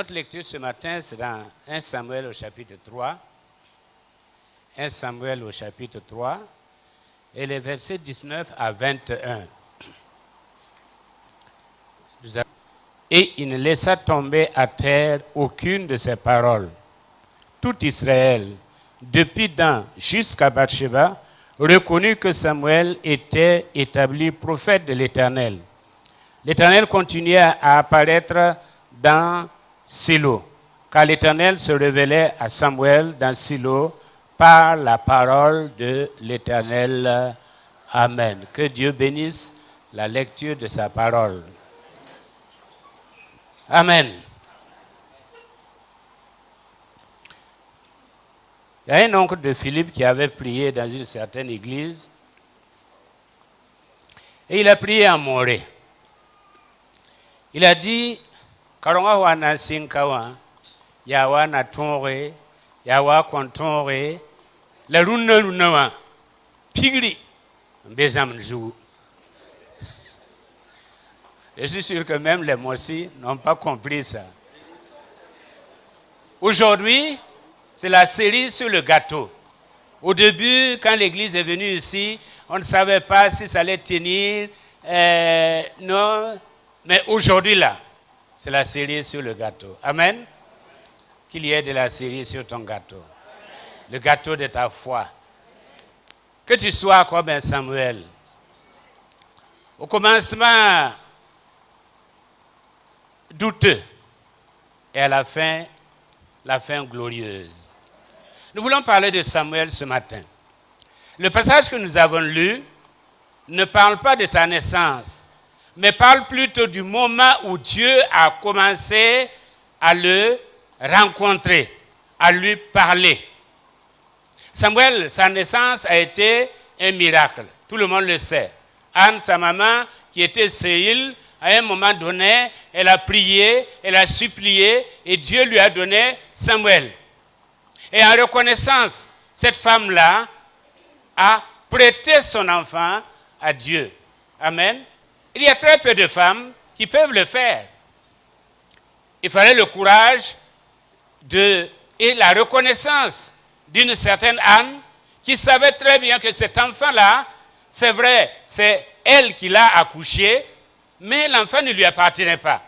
Notre lecture ce matin, c'est dans 1 Samuel au chapitre 3. 1 Samuel au chapitre 3 et les versets 19 à 21. Et il ne laissa tomber à terre aucune de ses paroles. Tout Israël, depuis Dan jusqu'à Bathsheba, reconnut que Samuel était établi prophète de l'Éternel. L'Éternel continuait à apparaître dans Silo, car l'Éternel se révélait à Samuel dans Silo par la parole de l'Éternel. Amen. Que Dieu bénisse la lecture de sa parole. Amen. Il y a un oncle de Philippe qui avait prié dans une certaine église. Et il a prié à Morée. Il a dit, Karonga wana sinkawa, yawa na tonre, yawa kontonre, la runawa, pigri, bezamzou. Je suis sûr que même les Mossi n'ont pas compris ça. Aujourd'hui, c'est la série sur le gâteau. Au début, quand l'église est venue ici, on ne savait pas si ça allait tenir. Non, mais aujourd'hui, là, c'est la série sur le gâteau. Amen. Qu'il y ait de la série sur ton gâteau. Le gâteau de ta foi. Que tu sois comme un Samuel. Au commencement, douteux. Et à la fin glorieuse. Nous voulons parler de Samuel ce matin. Le passage que nous avons lu ne parle pas de sa naissance, mais parle plutôt du moment où Dieu a commencé à le rencontrer, à lui parler. Samuel, sa naissance a été un miracle. Tout le monde le sait. Anne, sa maman, qui était stérile, à un moment donné, elle a prié, elle a supplié, et Dieu lui a donné Samuel. Et en reconnaissance, cette femme-là a prêté son enfant à Dieu. Amen. Il y a très peu de femmes qui peuvent le faire. Il fallait le courage et la reconnaissance d'une certaine Anne qui savait très bien que cet enfant-là, c'est vrai, c'est elle qui l'a accouché, mais l'enfant ne lui appartenait pas.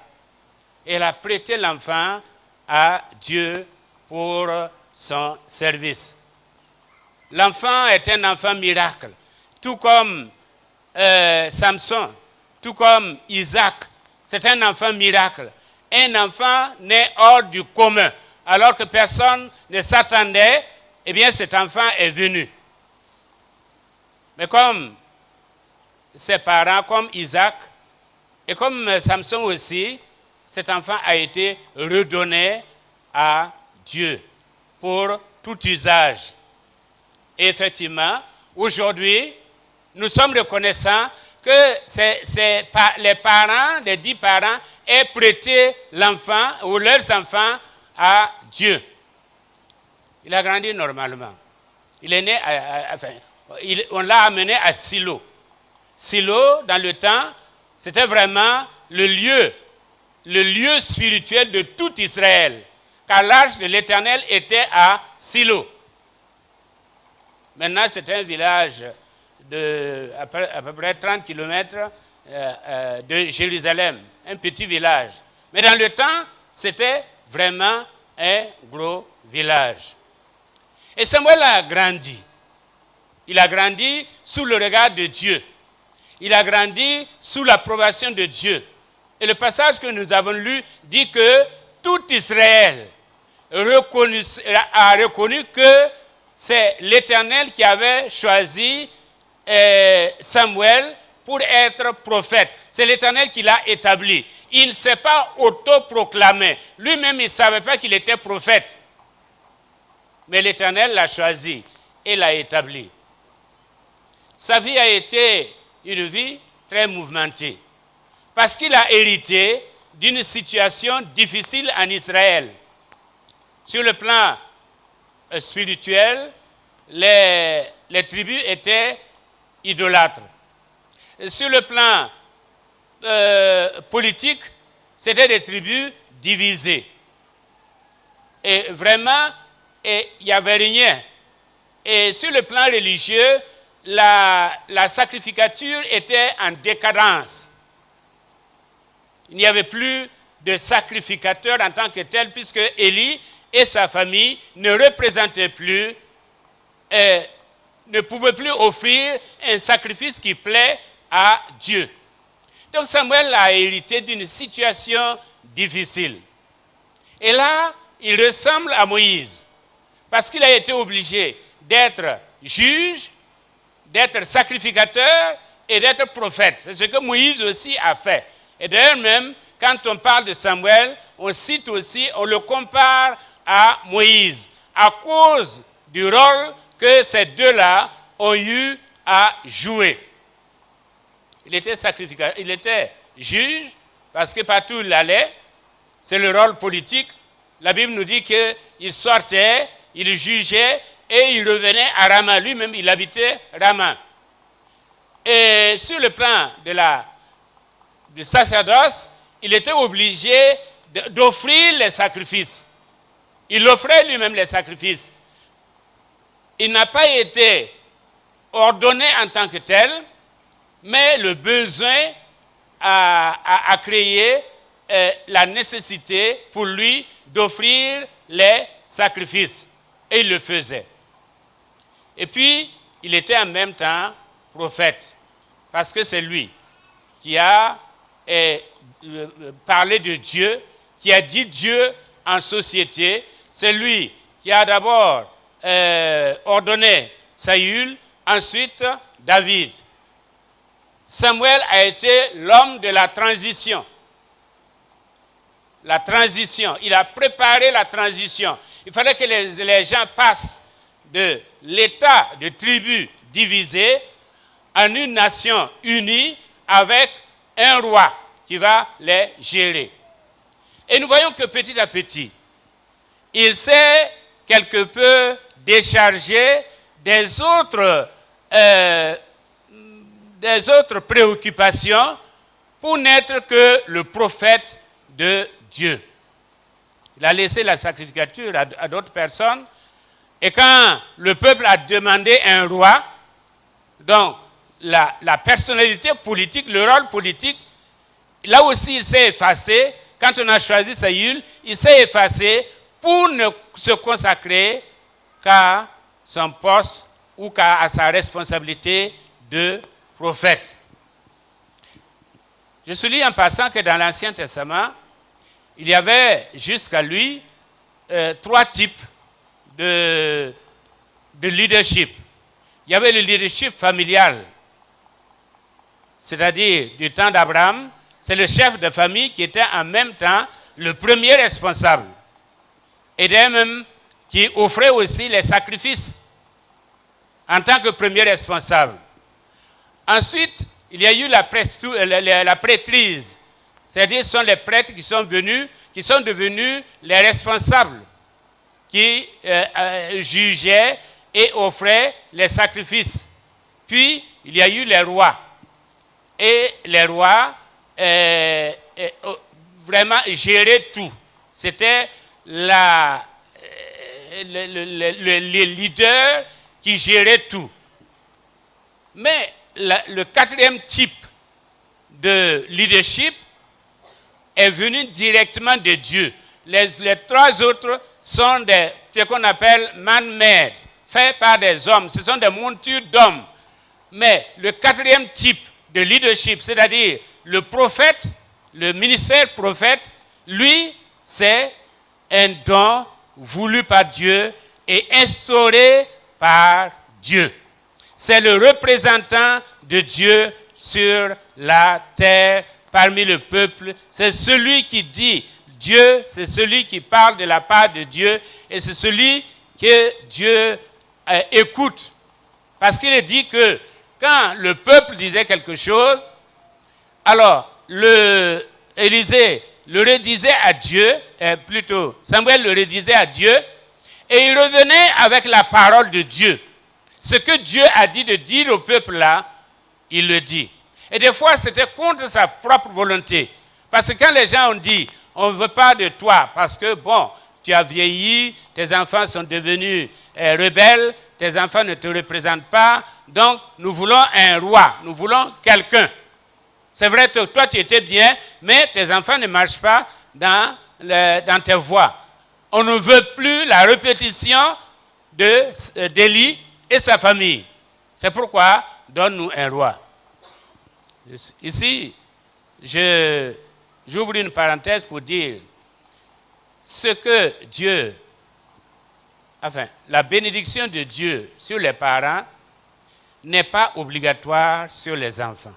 Elle a prêté l'enfant à Dieu pour son service. L'enfant est un enfant miracle, tout comme Samson, tout comme Isaac. C'est un enfant miracle, un enfant né hors du commun. Alors que personne ne s'attendait, eh bien cet enfant est venu. Mais comme ses parents, comme Isaac, et comme Samson aussi, cet enfant a été redonné à Dieu pour tout usage. Et effectivement, aujourd'hui, nous sommes reconnaissants que les parents, les 10 parents, aient prêté l'enfant ou leurs enfants à Dieu. Il a grandi normalement. Il est né, on l'a amené à Silo. Silo, dans le temps, c'était vraiment le lieu spirituel de tout Israël. Car l'arche de l'Éternel était à Silo. Maintenant, c'est un village de à peu près 30 km de Jérusalem. Un petit village. Mais dans le temps, c'était vraiment un gros village. Et Samuel a grandi. Il a grandi sous le regard de Dieu. Il a grandi sous l'approbation de Dieu. Et le passage que nous avons lu dit que tout Israël a reconnu que c'est l'Éternel qui avait choisi Samuel pour être prophète. C'est l'Éternel qui l'a établi. Il ne s'est pas autoproclamé. Lui-même, il ne savait pas qu'il était prophète. Mais l'Éternel l'a choisi et l'a établi. Sa vie a été une vie très mouvementée. Parce qu'il a hérité d'une situation difficile en Israël. Sur le plan spirituel, les tribus étaient idolâtres. Sur le plan politique, c'était des tribus divisées. Et vraiment, il n'y avait rien. Et sur le plan religieux, la sacrificature était en décadence. Il n'y avait plus de sacrificateur en tant que tel, puisque Élie et sa famille ne représentaient plus, ne pouvaient plus offrir un sacrifice qui plaît à Dieu. Donc Samuel a hérité d'une situation difficile. Et là, il ressemble à Moïse, parce qu'il a été obligé d'être juge, d'être sacrificateur et d'être prophète. C'est ce que Moïse aussi a fait. Et d'ailleurs même, quand on parle de Samuel, on cite aussi, on le compare à Moïse, à cause du rôle que ces deux-là ont eu à jouer. Il était sacrificateur, il était juge, parce que partout où il allait, c'est le rôle politique. La Bible nous dit qu'il sortait, il jugeait, et il revenait à Rama. Lui-même, il habitait Rama. Et sur le plan du sacerdoce, il était obligé d'offrir les sacrifices. Il offrait lui-même les sacrifices. Il n'a pas été ordonné en tant que tel, mais le besoin a créé la nécessité pour lui d'offrir les sacrifices. Et il le faisait. Et puis, il était en même temps prophète, parce que c'est lui qui a parlé de Dieu, qui a dit Dieu en société. C'est lui qui a d'abord ordonné Saül, ensuite David. Samuel a été l'homme de la transition. La transition, il a préparé la transition. Il fallait que les gens passent de l'état de tribu divisé en une nation unie avec un roi qui va les gérer. Et nous voyons que petit à petit, il s'est quelque peu déchargé des autres préoccupations pour n'être que le prophète de Dieu. Il a laissé la sacrificature à d'autres personnes. Et quand le peuple a demandé un roi, donc la personnalité politique, le rôle politique, là aussi il s'est effacé. Quand on a choisi Saül, il s'est effacé pour ne se consacrer qu'à son poste ou qu'à sa responsabilité de prophète. Je souligne en passant que dans l'Ancien Testament, il y avait jusqu'à lui 3 types de leadership. Il y avait le leadership familial, c'est-à-dire du temps d'Abraham, c'est le chef de famille qui était en même temps le premier responsable. Et même qui offrait aussi les sacrifices en tant que premier responsable. Ensuite, il y a eu la prêtrise, c'est-à-dire ce sont les prêtres qui sont devenus les responsables, qui jugeaient et offraient les sacrifices. Puis, il y a eu les rois. Et les rois vraiment géraient tout. C'était le leader qui gérait tout. Mais le 4e type de leadership est venu directement de Dieu. Les 3 autres sont ce qu'on appelle man-made, faits par des hommes. Ce sont des montures d'hommes. Mais le 4e type de leadership, c'est-à-dire le prophète, le ministère prophète, lui, c'est un don voulu par Dieu et instauré par Dieu. C'est le représentant de Dieu sur la terre, parmi le peuple. C'est celui qui dit Dieu, c'est celui qui parle de la part de Dieu et c'est celui que Dieu écoute. Parce qu'il est dit que quand le peuple disait quelque chose, alors Élisée le redisait à Dieu, plutôt Samuel le redisait à Dieu, et il revenait avec la parole de Dieu. Ce que Dieu a dit de dire au peuple là, il le dit. Et des fois, c'était contre sa propre volonté. Parce que quand les gens ont dit, on ne veut pas de toi, parce que bon, tu as vieilli, tes enfants sont devenus rebelles, tes enfants ne te représentent pas, donc nous voulons un roi, nous voulons quelqu'un. C'est vrai que toi tu étais bien, mais tes enfants ne marchent pas dans tes voies. On ne veut plus la répétition d'Élie et sa famille. C'est pourquoi donne-nous un roi. Ici, j'ouvre une parenthèse pour dire ce que Dieu, la bénédiction de Dieu sur les parents n'est pas obligatoire sur les enfants.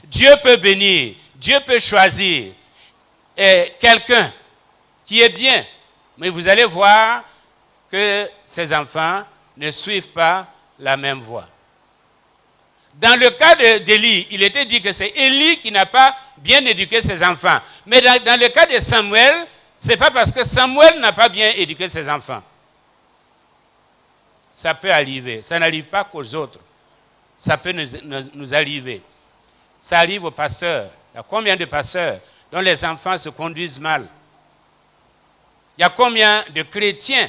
Dieu peut bénir, Dieu peut choisir quelqu'un qui est bien, mais vous allez voir que ces enfants ne suivent pas la même voie. Dans le cas d'Élie, il était dit que c'est Élie qui n'a pas bien éduqué ses enfants. Mais dans le cas de Samuel, ce n'est pas parce que Samuel n'a pas bien éduqué ses enfants. Ça peut arriver. Ça n'arrive pas qu'aux autres. Ça peut nous arriver. Ça arrive aux pasteurs. Il y a combien de pasteurs dont les enfants se conduisent mal? Il y a combien de chrétiens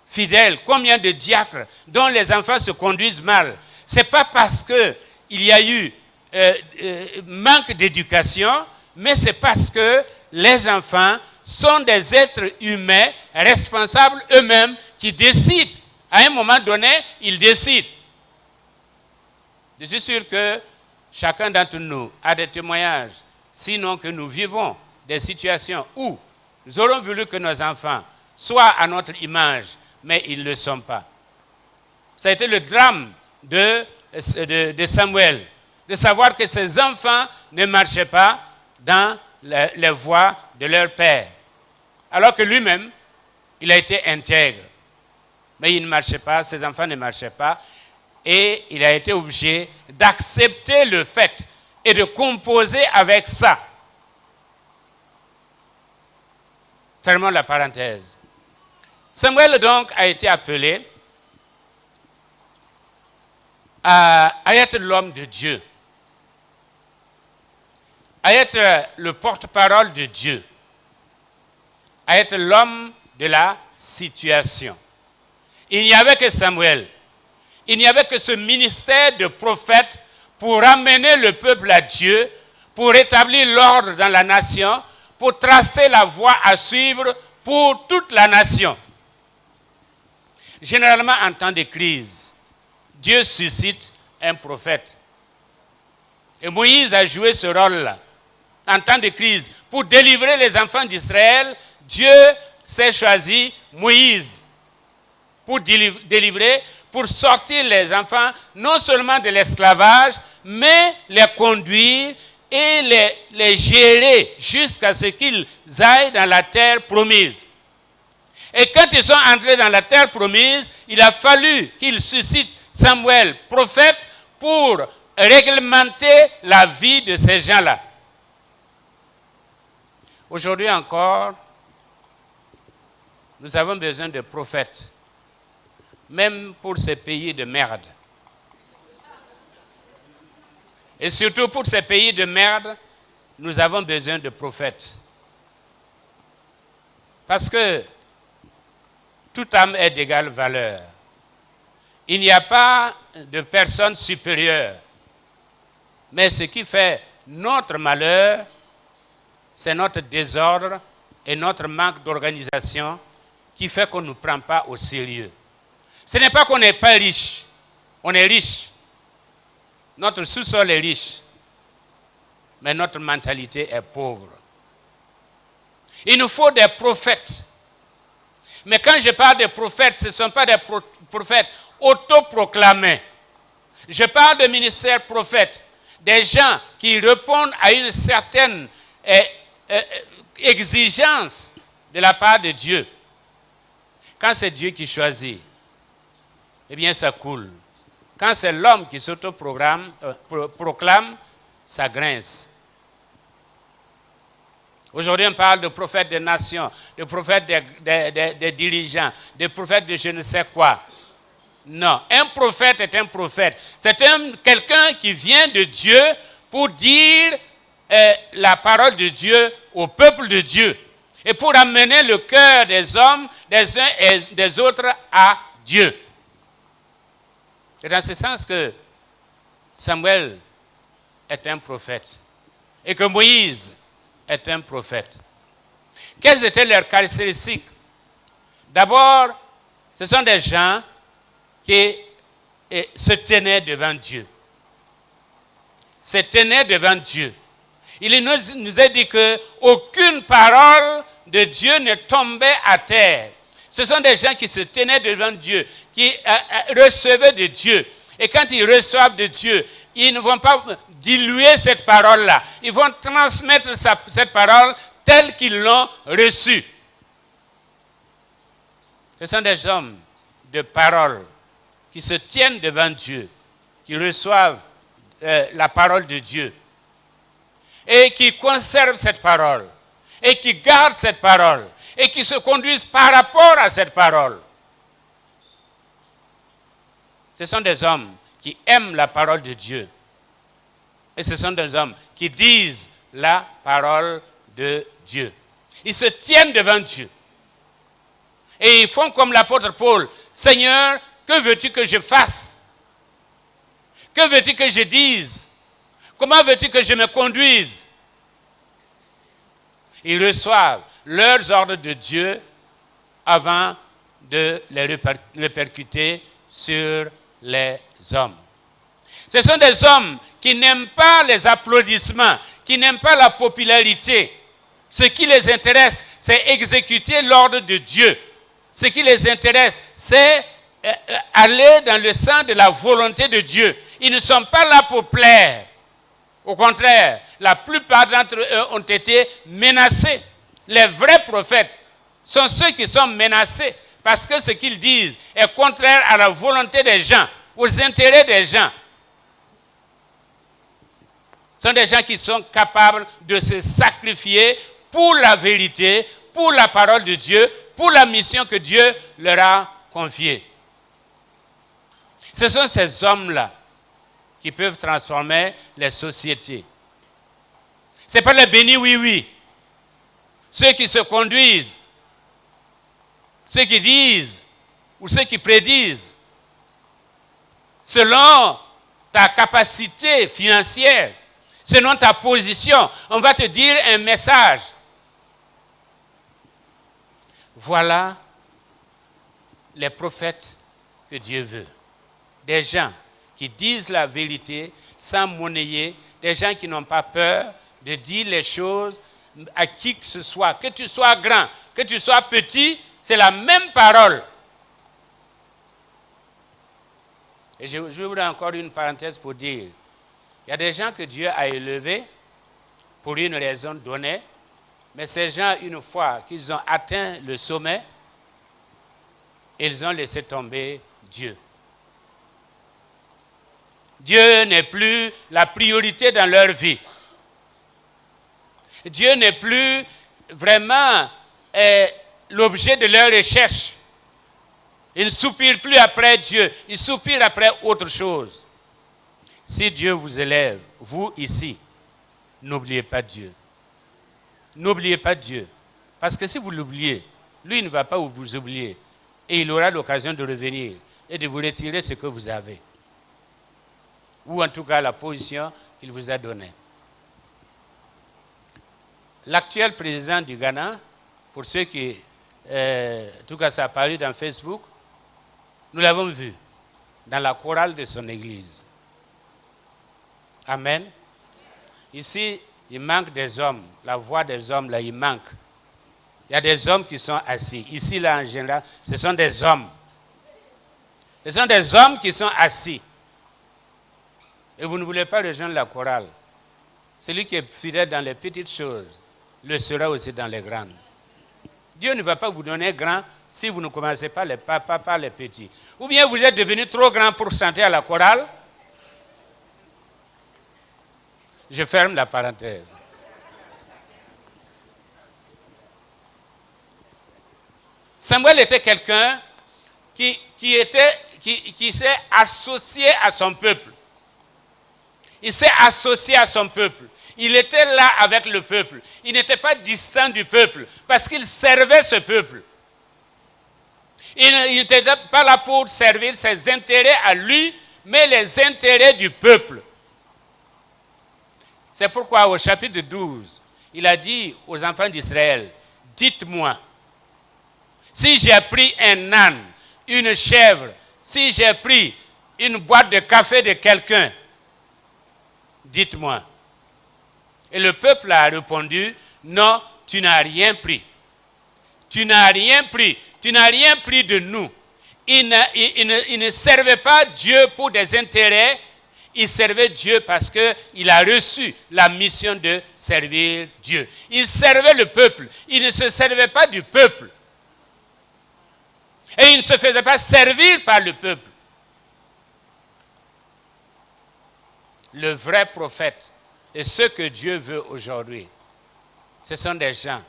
fidèles, combien de diacres dont les enfants se conduisent mal? Ce n'est pas parce qu'il y a eu manque d'éducation, mais c'est parce que les enfants sont des êtres humains responsables eux-mêmes qui décident. À un moment donné, ils décident. Je suis sûr que chacun d'entre nous a des témoignages, sinon que nous vivons des situations où nous aurons voulu que nos enfants soient à notre image, mais ils ne le sont pas. Ça a été le drame de Samuel, de savoir que ses enfants ne marchaient pas dans les voies de leur père. Alors que lui-même, il a été intègre. Mais il ne marchait pas, ses enfants ne marchaient pas. Et il a été obligé d'accepter le fait et de composer avec ça. Fermons la parenthèse. Samuel donc a été appelé à être l'homme de Dieu, à être le porte-parole de Dieu, à être l'homme de la situation. Il n'y avait que Samuel, il n'y avait que ce ministère de prophète pour amener le peuple à Dieu, pour rétablir l'ordre dans la nation, pour tracer la voie à suivre pour toute la nation. Généralement, en temps de crise, Dieu suscite un prophète. Et Moïse a joué ce rôle-là. En temps de crise, pour délivrer les enfants d'Israël, Dieu s'est choisi Moïse pour délivrer, pour sortir les enfants non seulement de l'esclavage, mais les conduire et les gérer jusqu'à ce qu'ils aillent dans la terre promise. Et quand ils sont entrés dans la terre promise, il a fallu qu'ils suscitent Samuel, prophète, pour réglementer la vie de ces gens-là. Aujourd'hui encore, nous avons besoin de prophètes, même pour ces pays de merde. Et surtout pour ces pays de merde, nous avons besoin de prophètes. Parce que toute âme est d'égale valeur. Il n'y a pas de personne supérieure. Mais ce qui fait notre malheur, c'est notre désordre et notre manque d'organisation qui fait qu'on ne nous prend pas au sérieux. Ce n'est pas qu'on n'est pas riche. On est riche. Notre sous-sol est riche. Mais notre mentalité est pauvre. Il nous faut des prophètes. Mais quand je parle de prophètes, ce ne sont pas des prophètes autoproclamés. Je parle de ministères prophètes. Des gens qui répondent à une certaine exigence de la part de Dieu. Quand c'est Dieu qui choisit, eh bien ça coule. Quand c'est l'homme qui s'autoproclame, ça grince. Aujourd'hui, on parle de prophètes des nations, de prophètes des dirigeants, de prophètes de je ne sais quoi. Non, un prophète est un prophète. C'est quelqu'un qui vient de Dieu pour dire la parole de Dieu au peuple de Dieu. et pour amener le cœur des hommes, des uns et des autres à Dieu. C'est dans ce sens que Samuel est un prophète et que Moïse est un prophète. Quelles étaient leurs caractéristiques? D'abord, ce sont des gens qui se tenaient devant Dieu. Se tenaient devant Dieu. Il nous a dit qu'aucune parole de Dieu ne tombait à terre. Ce sont des gens qui se tenaient devant Dieu, qui recevaient de Dieu. Et quand ils reçoivent de Dieu, ils ne vont pas diluer cette parole-là. Ils vont transmettre cette parole telle qu'ils l'ont reçue. Ce sont des hommes de parole qui se tiennent devant Dieu, qui reçoivent la parole de Dieu et qui conservent cette parole et qui gardent cette parole et qui se conduisent par rapport à cette parole. Ce sont des hommes qui aiment la parole de Dieu et ce sont des hommes qui disent la parole de Dieu. Ils se tiennent devant Dieu et ils font comme l'apôtre Paul. Seigneur, que veux-tu que je fasse? Que veux-tu que je dise? Comment veux-tu que je me conduise? Ils reçoivent leurs ordres de Dieu avant de les répercuter sur les hommes. Ce sont des hommes qui n'aiment pas les applaudissements, qui n'aiment pas la popularité. Ce qui les intéresse, c'est exécuter l'ordre de Dieu. Ce qui les intéresse, c'est aller dans le sens de la volonté de Dieu. Ils ne sont pas là pour plaire. Au contraire, la plupart d'entre eux ont été menacés. Les vrais prophètes sont ceux qui sont menacés parce que ce qu'ils disent est contraire à la volonté des gens, aux intérêts des gens. Ce sont des gens qui sont capables de se sacrifier pour la vérité, pour la parole de Dieu, pour la mission que Dieu leur a confiée. Ce sont ces hommes-là qui peuvent transformer les sociétés. Ce n'est pas les bénis oui-oui. Ceux qui se conduisent, ceux qui disent ou ceux qui prédisent selon ta capacité financière, selon ta position. On va te dire un message. Voilà les prophètes que Dieu veut. Des gens qui disent la vérité sans monnayer, des gens qui n'ont pas peur de dire les choses à qui que ce soit. Que tu sois grand, que tu sois petit, c'est la même parole. Et je voudrais encore une parenthèse pour dire, il y a des gens que Dieu a élevés pour une raison donnée, mais ces gens, une fois qu'ils ont atteint le sommet, ils ont laissé tomber Dieu. Dieu n'est plus la priorité dans leur vie. Dieu n'est plus vraiment l'objet de leur recherche. Ils ne soupirent plus après Dieu, ils soupirent après autre chose. Si Dieu vous élève, vous ici, n'oubliez pas Dieu. N'oubliez pas Dieu. Parce que si vous l'oubliez, lui ne va pas vous oublier. Et il aura l'occasion de revenir et de vous retirer ce que vous avez. Ou en tout cas la position qu'il vous a donnée. L'actuel président du Ghana, pour ceux qui, en tout cas ça a paru dans Facebook, nous l'avons vu dans la chorale de son église. Amen. Ici, il manque des hommes. La voix des hommes, là, il manque. Il y a des hommes qui sont assis. Ici, là, en général, ce sont des hommes. Ce sont des hommes qui sont assis. Et vous ne voulez pas rejoindre la chorale. Celui qui est fidèle dans les petites choses le sera aussi dans les grandes. Dieu ne va pas vous donner grand si vous ne commencez pas par les petits. Ou bien vous êtes devenu trop grand pour chanter à la chorale. Je ferme la parenthèse. Samuel était quelqu'un qui s'est associé à son peuple. Il s'est associé à son peuple. Il était là avec le peuple. Il n'était pas distant du peuple parce qu'il servait ce peuple. Il n'était pas là pour servir ses intérêts à lui, mais les intérêts du peuple. C'est pourquoi au chapitre 12, il a dit aux enfants d'Israël, dites-moi, si j'ai pris un âne, une chèvre, si j'ai pris une boîte de café de quelqu'un, dites-moi. Et le peuple a répondu, non, tu n'as rien pris. Tu n'as rien pris. Tu n'as rien pris de nous. Il ne servait pas Dieu pour des intérêts. Il servait Dieu parce qu'il a reçu la mission de servir Dieu. Il servait le peuple. Il ne se servait pas du peuple. Et il ne se faisait pas servir par le peuple. Le vrai prophète et ce que Dieu veut aujourd'hui, ce sont des gens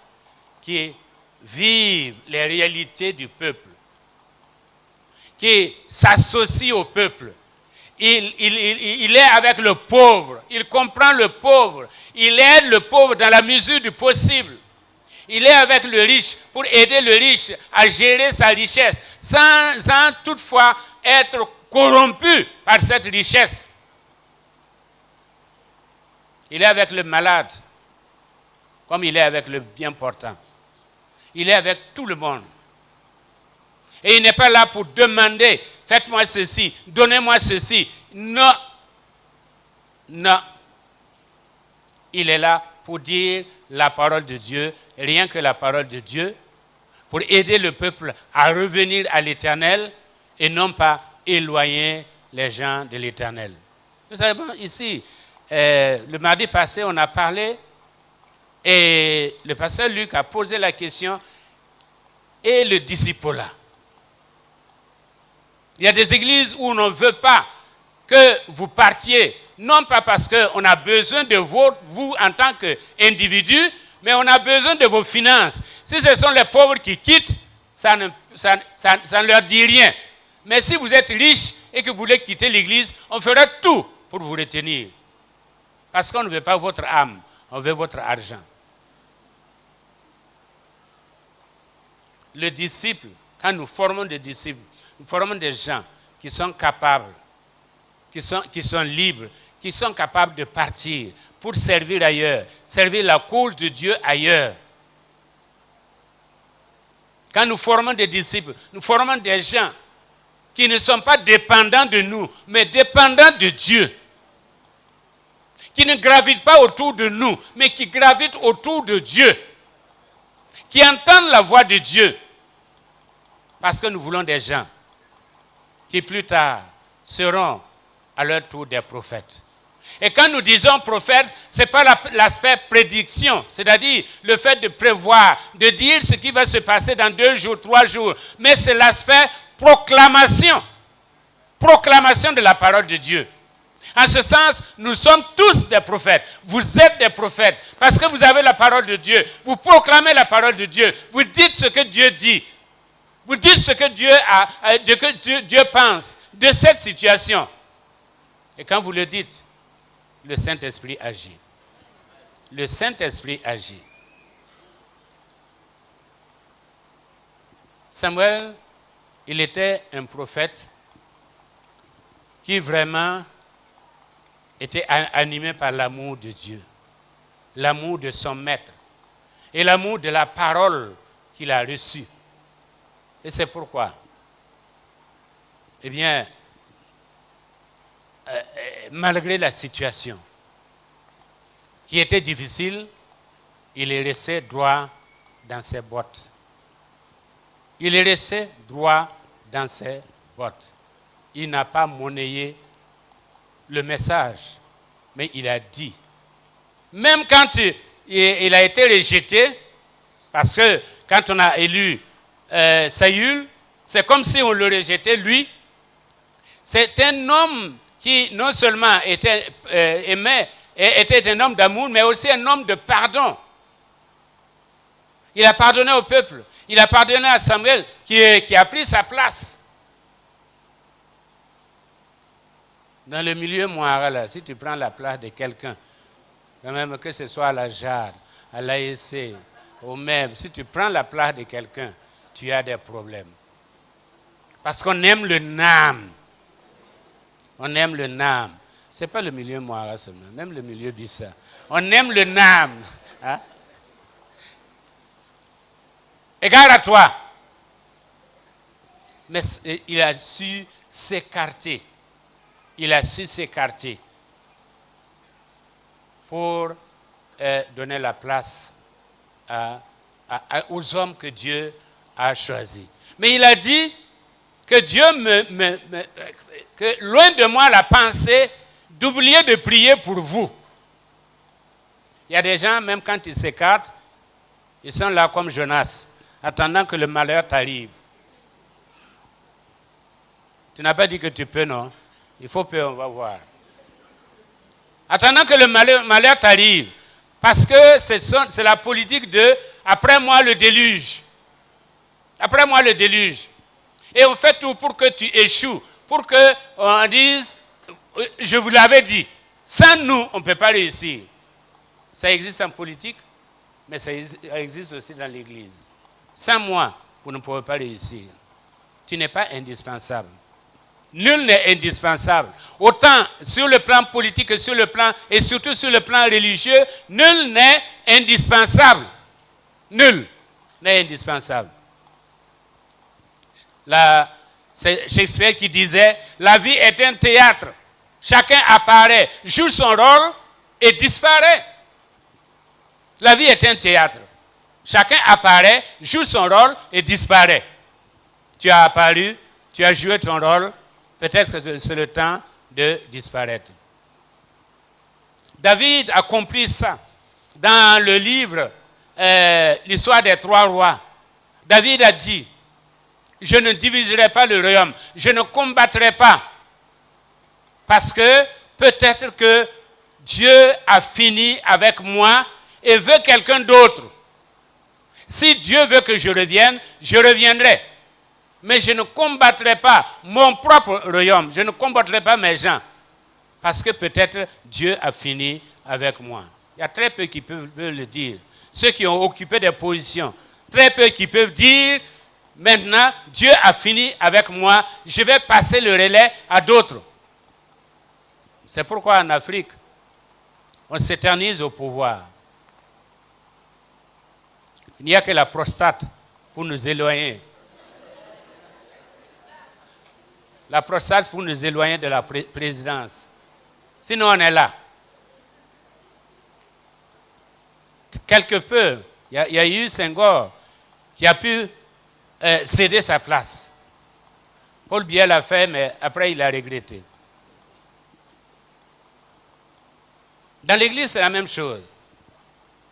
qui vivent les réalités du peuple, qui s'associent au peuple. Il est avec le pauvre, il comprend le pauvre, il aide le pauvre dans la mesure du possible. Il est avec le riche pour aider le riche à gérer sa richesse, sans toutefois être corrompu par cette richesse. Il est avec le malade, comme il est avec le bien portant. Il est avec tout le monde. Et il n'est pas là pour demander, faites-moi ceci, donnez-moi ceci. Non. Non. Il est là pour dire la parole de Dieu, rien que la parole de Dieu, pour aider le peuple à revenir à l'Éternel et non pas éloigner les gens de l'Éternel. Nous savons ici, le mardi passé, on a parlé et le pasteur Luc a posé la question, et le disciple-là? Il y a des églises où on ne veut pas que vous partiez, non pas parce qu'on a besoin de vous en tant qu'individu, mais on a besoin de vos finances. Si ce sont les pauvres qui quittent, ça ne leur dit rien. Mais si vous êtes riche et que vous voulez quitter l'église, on fera tout pour vous retenir. Parce qu'on ne veut pas votre âme, on veut votre argent. Le disciple, quand nous formons des disciples, nous formons des gens qui sont capables, qui sont libres, qui sont capables de partir pour servir ailleurs, servir la cause de Dieu ailleurs. Quand nous formons des disciples, nous formons des gens qui ne sont pas dépendants de nous, mais dépendants de Dieu. Qui ne gravitent pas autour de nous, mais qui gravitent autour de Dieu. Qui entendent la voix de Dieu. Parce que nous voulons des gens qui plus tard seront à leur tour des prophètes. Et quand nous disons prophète, ce n'est pas l'aspect prédiction, c'est-à-dire le fait de prévoir, de dire ce qui va se passer dans 2 jours, 3 jours, mais c'est l'aspect proclamation. Proclamation de la parole de Dieu. En ce sens, nous sommes tous des prophètes. Vous êtes des prophètes parce que vous avez la parole de Dieu. Vous proclamez la parole de Dieu. Vous dites ce que Dieu dit. Vous dites ce que Dieu pense de cette situation. Et quand vous le dites, le Saint-Esprit agit. Le Saint-Esprit agit. Samuel, il était un prophète qui vraiment était animé par l'amour de Dieu, l'amour de son maître et l'amour de la parole qu'il a reçue. Et c'est pourquoi, eh bien, malgré la situation qui était difficile, il est resté droit dans ses bottes. Il est resté droit dans ses bottes. Il n'a pas monnayé le message, mais il a dit. Même quand il a été rejeté, parce que quand on a élu Saül, c'est comme si on le rejetait lui. C'est un homme qui non seulement était un homme d'amour, mais aussi un homme de pardon. Il a pardonné au peuple. Il a pardonné à Samuel qui a pris sa place. Dans le milieu moral, là, si tu prends la place de quelqu'un, quand même que ce soit à la JAR, à l'AEC, au MEB, si tu prends la place de quelqu'un, tu as des problèmes. Parce qu'on aime le NAM. On aime le NAM. Ce n'est pas le milieu moral seulement, même le milieu Bissa. On aime le NAM. Hein? Égale à toi. Mais il a su s'écarter. Il a su s'écarter pour donner la place aux hommes que Dieu a choisis. Mais il a dit que Dieu que loin de moi la pensée d'oublier de prier pour vous. Il y a des gens, même quand ils s'écartent, ils sont là comme Jonas, attendant que le malheur t'arrive. Tu n'as pas dit que tu peux, non? Il faut peu, on va voir. Attendant que le malheur t'arrive, parce que c'est la politique de « après moi le déluge ». Après moi le déluge. Et on fait tout pour que tu échoues, pour qu'on dise « je vous l'avais dit ». Sans nous, on ne peut pas réussir. Ça existe en politique, mais ça existe aussi dans l'Église. Sans moi, vous ne pouvez pas réussir. Tu n'es pas indispensable. Nul n'est indispensable. Autant sur le plan politique que sur le plan, et surtout sur le plan religieux, nul n'est indispensable. Nul n'est indispensable. C'est Shakespeare qui disait, la vie est un théâtre. Chacun apparaît, joue son rôle et disparaît. La vie est un théâtre. Chacun apparaît, joue son rôle et disparaît. Tu as apparu, tu as joué ton rôle, peut-être que c'est le temps de disparaître. David a compris ça dans le livre l'histoire des 3 rois. David a dit, je ne diviserai pas le royaume, je ne combattrai pas, parce que peut-être que Dieu a fini avec moi et veut quelqu'un d'autre. Si Dieu veut que je revienne, je reviendrai. Mais je ne combattrai pas mon propre royaume, je ne combattrai pas mes gens, parce que peut-être Dieu a fini avec moi. Il y a très peu qui peuvent le dire. Ceux qui ont occupé des positions, très peu qui peuvent dire, maintenant, Dieu a fini avec moi, je vais passer le relais à d'autres. C'est pourquoi en Afrique, on s'éternise au pouvoir. Il n'y a que la prostate pour nous éloigner. La prostate pour nous éloigner de la présidence. Sinon, on est là. Quelque peu, il y a eu Senghor qui a pu céder sa place. Paul Biya l'a fait, mais après, il a regretté. Dans l'Église, c'est la même chose.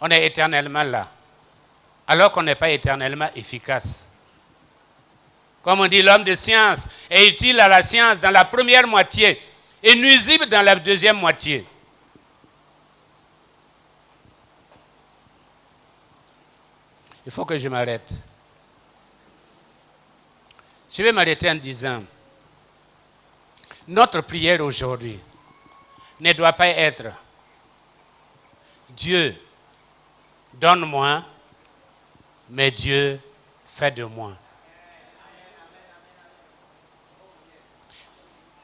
On est éternellement là, alors qu'on n'est pas éternellement efficace. Comme on dit, l'homme de science est utile à la science dans la première moitié et nuisible dans la deuxième moitié. Il faut que je m'arrête. Je vais m'arrêter en disant, notre prière aujourd'hui ne doit pas être Dieu, donne-moi, mais Dieu, fais de moi.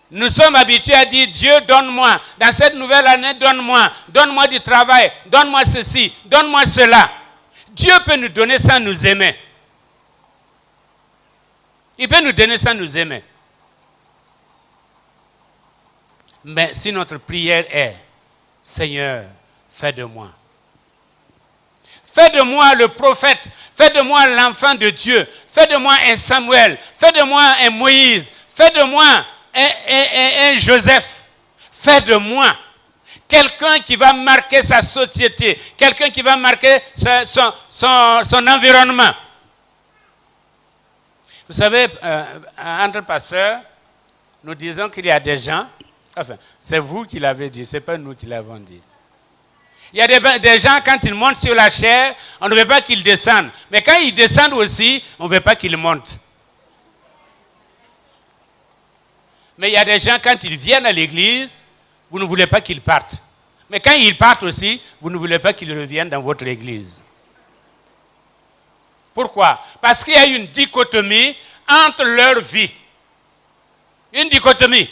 Nous sommes habitués à dire Dieu, donne-moi. Dans cette nouvelle année, donne-moi. Donne-moi du travail. Donne-moi ceci. Donne-moi cela. Dieu peut nous donner sans nous aimer. Il peut nous donner sans nous aimer. Mais si notre prière est Seigneur, fais de moi. Fais de moi le prophète. Fais de moi l'enfant de Dieu. Fais de moi un Samuel. Fais de moi un Moïse. Fais de moi un Joseph. Fais de moi quelqu'un qui va marquer sa société. Quelqu'un qui va marquer son environnement. Vous savez, entre pasteurs, nous disons qu'il y a des gens, enfin, c'est vous qui l'avez dit, ce n'est pas nous qui l'avons dit. Il y a des gens, quand ils montent sur la chair, on ne veut pas qu'ils descendent. Mais quand ils descendent aussi, on ne veut pas qu'ils montent. Mais il y a des gens, quand ils viennent à l'église, vous ne voulez pas qu'ils partent. Mais quand ils partent aussi, vous ne voulez pas qu'ils reviennent dans votre église. Pourquoi? Parce qu'il y a une dichotomie entre leur vie. Une dichotomie.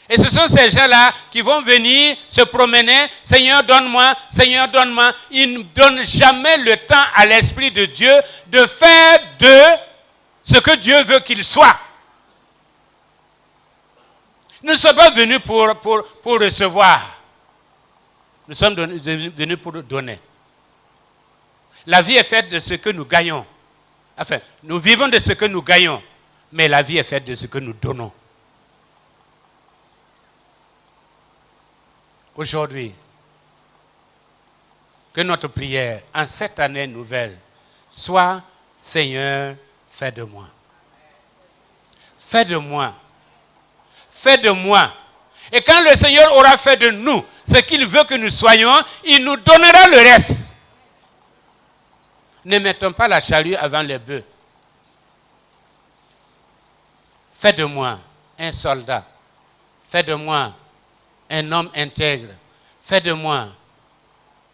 Et ce sont ces gens-là qui vont venir se promener. Seigneur, donne-moi. Seigneur, donne-moi. Ils ne donnent jamais le temps à l'Esprit de Dieu de faire d'eux ce que Dieu veut qu'ils soient. Nous ne sommes pas venus pour recevoir. Nous sommes venus pour donner. La vie est faite de ce que nous gagnons. Enfin, nous vivons de ce que nous gagnons. Mais la vie est faite de ce que nous donnons. Aujourd'hui, que notre prière en cette année nouvelle soit « Seigneur, fais de moi. Fais de moi. Fais de moi. » Et quand le Seigneur aura fait de nous ce qu'il veut que nous soyons, il nous donnera le reste. Ne mettons pas la charrue avant les bœufs. Fais de moi un soldat. Fais de moi un homme intègre. Fais de moi.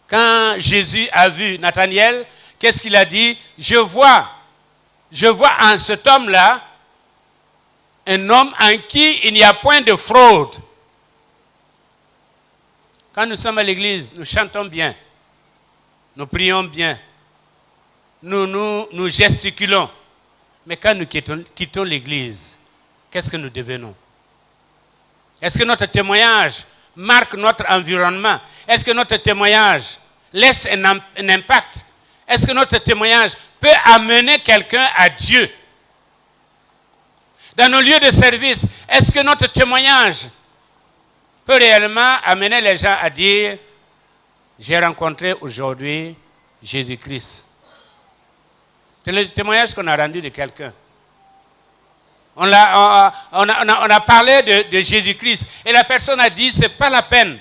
Quand Jésus a vu Nathanaël, qu'est-ce qu'il a dit? Je vois en cet homme-là un homme en qui il n'y a point de fraude. Quand nous sommes à l'église, nous chantons bien, nous prions bien, nous gesticulons. Mais quand nous quittons l'église, qu'est-ce que nous devenons? Est-ce que notre témoignage marque notre environnement? Est-ce que notre témoignage laisse un impact? Est-ce que notre témoignage peut amener quelqu'un à Dieu? Dans nos lieux de service, est-ce que notre témoignage peut réellement amener les gens à dire « J'ai rencontré aujourd'hui Jésus-Christ ». C'est le témoignage qu'on a rendu de quelqu'un. On a parlé de Jésus-Christ et la personne a dit, c'est pas la peine.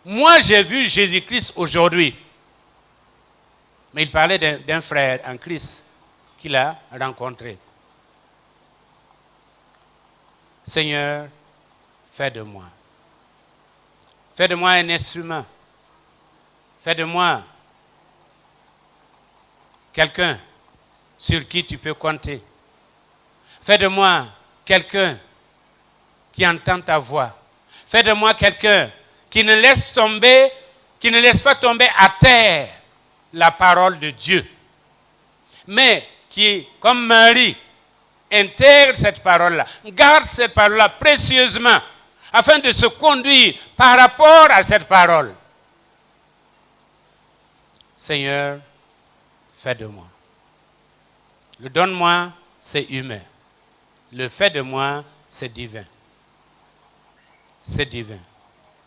Moi, j'ai vu Jésus-Christ aujourd'hui. Mais il parlait d'un frère en Christ qu'il a rencontré. Seigneur, fais de moi. Fais de moi un instrument. Fais de moi quelqu'un sur qui tu peux compter. Fais de moi quelqu'un qui entend ta voix. Fais de moi quelqu'un qui ne laisse pas tomber à terre la parole de Dieu. Mais qui, comme Marie, intègre cette parole-là, garde cette parole-là précieusement, afin de se conduire par rapport à cette parole. Seigneur, fais de moi. Le donne-moi, c'est humain. Le fait de moi, c'est divin. C'est divin.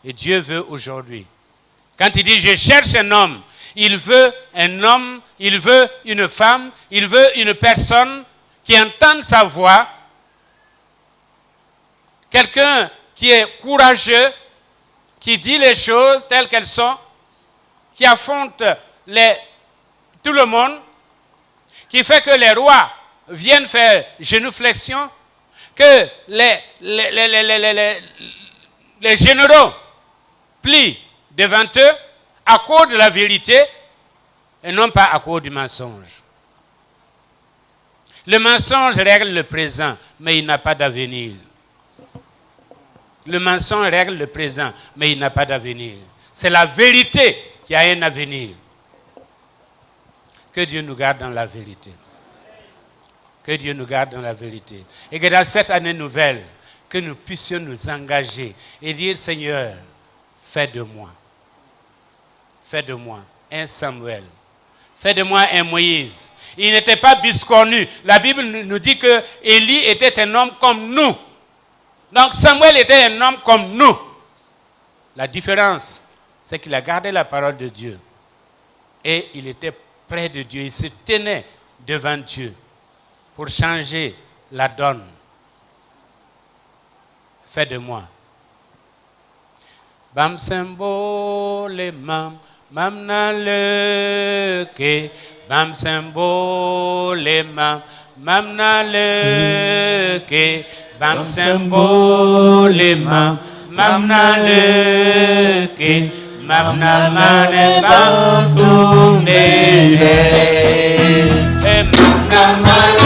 Et Dieu veut aujourd'hui. Quand il dit, je cherche un homme, il veut un homme, il veut une femme, il veut une personne qui entende sa voix, quelqu'un qui est courageux, qui dit les choses telles qu'elles sont, qui affronte tout le monde, qui fait que les rois viennent faire génuflexion, que les généraux plient devant eux à cause de la vérité et non pas à cause du mensonge. Le mensonge règle le présent, mais il n'a pas d'avenir. Le mensonge règle le présent, mais il n'a pas d'avenir. C'est la vérité qui a un avenir. Que Dieu nous garde dans la vérité. Que Dieu nous garde dans la vérité. Et que dans cette année nouvelle, que nous puissions nous engager et dire, Seigneur, fais de moi. Fais de moi un Samuel. Fais de moi un Moïse. Il n'était pas biscornu. La Bible nous dit que Élie était un homme comme nous. Donc Samuel était un homme comme nous. La différence, c'est qu'il a gardé la parole de Dieu. Et il était près de Dieu. Il se tenait devant Dieu pour changer la donne. Fais de moi. Bam symbole mam na le ke bam symbole mam na le ke bam sembolima mamna deke mamna mane bam tumne mamna mane